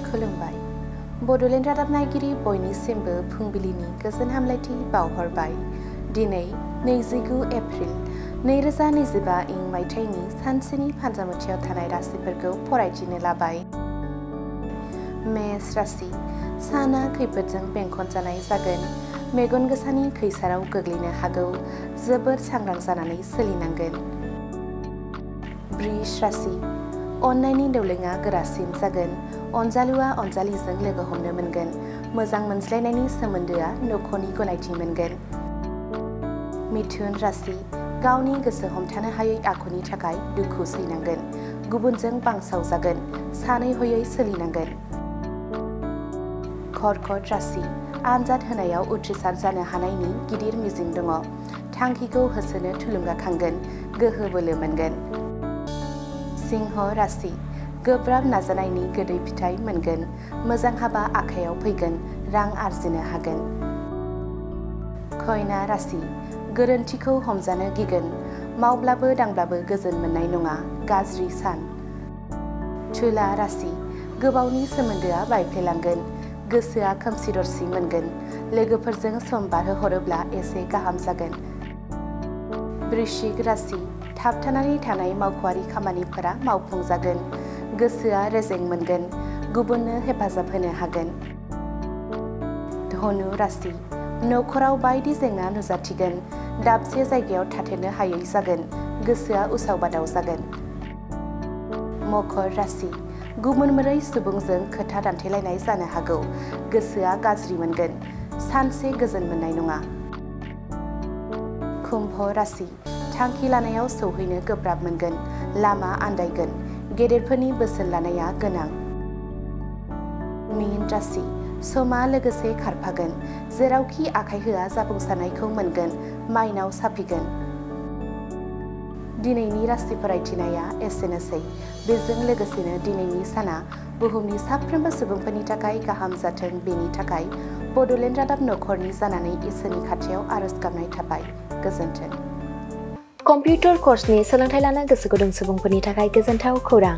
खुलुमबाय। बड'लेण्ड रादाब नायगिरि बयनिसिमबो फुंबिलिनि गोजोन हामलायथि बावहरबाय। दिनै 29 एप्रिल 2025 इं मायथाइनि सानसेनि फान्जामुथियाव थानाय राशिफोरखौ फरायथिनो लाबाय। मेष राशि, साना खैफोदजों बेंखनजानाय जागोन। मेगन गोसानि खैसाराव गोग्लैनो हागौ। जोबोद सांग्रां जानानै सोलिनांगोन। वृष राशि, अननायनि दौलेंआ गोरासिन जागोन। अनजालुआ अनजालिजों लोगो हमनो मोनगोन। मोजां मोनज्लायनायनि सोमोन्दोआ नखरनि गनायथि मोनगोन। मिथुन राशि, गावनि गोसो हमथानो हायै आखुनि थाखाय दुखु सैनांगोन। गुबुनजों बांसावजागोन। सानै हयै सोलिनांगोन। कर्कट राशि, आनजाद होनायाव उथ्रिसार जानो हानायनि गिदिर मिजिं दङ। थांखिखौ होसोनो थुलुंगाखांगोन। गोहो बोलो मोनगोन। सिंह राशि, गोब्राब नाजानायनि गोदै फिथाइ मोनगोन। मोजां हाबा आखायाव फैगोन। रां आरजिनो हागोन। कन्या राशि, गोरोन्थिखौ हमजानो गिगोन। मावब्लाबो दांब्लाबो गोजोन मोननाय नङा। गाज्रि सान। तुला राशि, गोबावनि सोमोन्दोआ बायफ्लेलांगोन। गोसोआ खोमसि दरसि मोनगोन। लोगोफोरजों सम बारहोहरोब्ला एसे गाहाम जागोन। वृश्चिक राशि, थाबथानानै थानाय मावख'आरि खामानिफोरा मावफुंजागोन। गोसोआ रेजें मोनगोन। गुबुननो हेफाजाब होनो हागोन। धनु राशि, नखराव बायदि जेंना नुजाथिगोन। दाबसे जायगायाव थाथेरनो हायै जागोन। गोसोआ उसाव बादाव जागोन। मकर राशि, गुबुन मोरै सुबुंजों खोथा दान्थेलायनाय जानो हागौ। गोसोआ गाज्रि मोनगोन। सानसे गोजोन मोननाय नङा। कुम्भ राशि, थांखि लानायाव सौहैनो गोब्राब मोनगोन। लामा आन्दायगोन। गेदेरफोरनि बोसोन लानाया गोनां। मीन राशि, समा लोगोसे खारफागोन। जेरावखि आखाइ होआ जाफुंसारनायखौ मोनगोन। माइनाव साफिगोन। दिनैनि राशि फरायथिनाया एसेनोसै। बेजों लोगोसेनो दिनैनि साना बुहुमनि साफ्रोमबो सुबुंफोरनि थाखाय गाहाम जाथों बेनि थाखाय बड'लेण्ड रादाब नखरनि जानानै इसोरनि खाथियाव आरज गाबनाय थाबाय। गोजोन्थों। कम्पिउटार कर्सनि सोलोंथाइ लानो गोसो गुदुं सुबुंफोरनि थाखाय गोजोनथाव खौरां।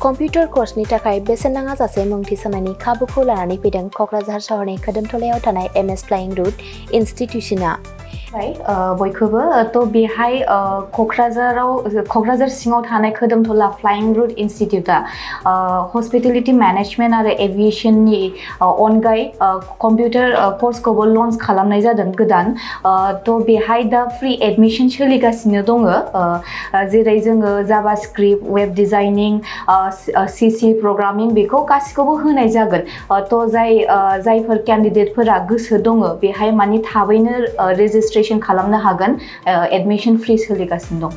कम्पिउटार कर्सनि थाखाय बेसेन नाङा जासे मुं थिसननायनि खाबुखौ लानानै फैदों क'क्राझार सहरनि खोदोमथलायाव थानाय MS फ्लाइं रुट इनस्टिट्यूशनआ। बयखौबो बेहाय क'क्राझार सिङाव थानाय खोदोमथला फ्लाइं रुट इनस्टिट्यूटआ हस्पिटेलिटी मेनेजमेन्ट आरो एभिएशननि अनगायै कम्पिउटार कर्सखौबो लन्च खालामनाय जादों गोदान। बेहाय दा फ्रि एडमिशन सोलिगासिनो दङ। जेरै जोङो JavaScript, web designing, CC programming बेखौ गासिखौबो होनाय जागोन। जायफोर केन्डिडेटफोरा गोसो दङ बेहाय माने थाबैनो रेजिस्ट्रेशन खालामनो हागोन। एडमिशन फ्रि सोलिगासिनो दं।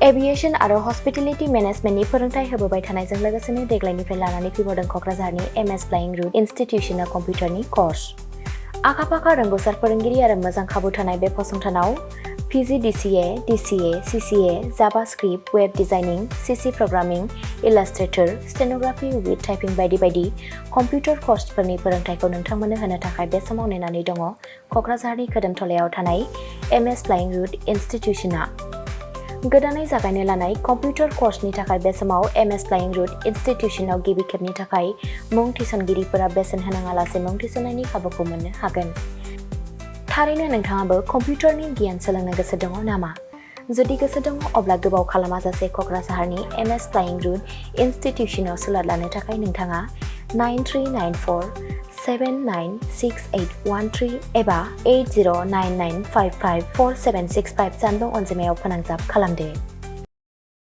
एभिएशन आरो हस्पिटेलिटी मेनेजमेन्टनि फोरोंथाय होबोबाय थानायजों लोगोसेनो देग्लायनिफ्राय लानानै फैबावदों क'क्राझारनि MS फ्लाइं रुट इनस्टिट्यूशनआ कम्पिउटारनि कर्स। आखा-फाखा रोंग'सार फोरोंगिरि आरो मोजां खाबु थानाय बे फसंथानाव PGDCA, DCA, CCA, JavaScript, web designing, CC programming, illustrator, stenography with typing बायदि बायदि कम्पिउटार कर्सफोरनि फोरोंथायखौ नोंथांमोननो होनो थाखाय बे समाव नेनानै दङ क'क्राझारनि खोदोमथलायाव थानाय MS फ्लाइं रुट इनस्टिट्यूशनआ। गोदानै जागायनो लानाय कम्पिउटार कर्सनि थाखाय बे समाव MS फ्लाइं रुट इनस्टिट्यूशनआव गिबि खेबनि थाखाय मुं थिसनगिरिफोरा बेसेन होनाङालासे मुं थिसननायनि खाबुखौ मोननो हागोन। थारैनो नोंथाङाबो कम्पिउटारनि गियान सोलोंनो गोसो दङ नामा? जुदि गोसो दङ अब्ला गोबाव खालामाजासे क'क्राझारनि MS फ्लाइं रुट इनस्टिट्यूशनआव सोलों लानो थाखाय नोंथाङा 9394 796813 एबा 8099554765 जानबुं अनजिमायाव फोनांजाब खालामदो।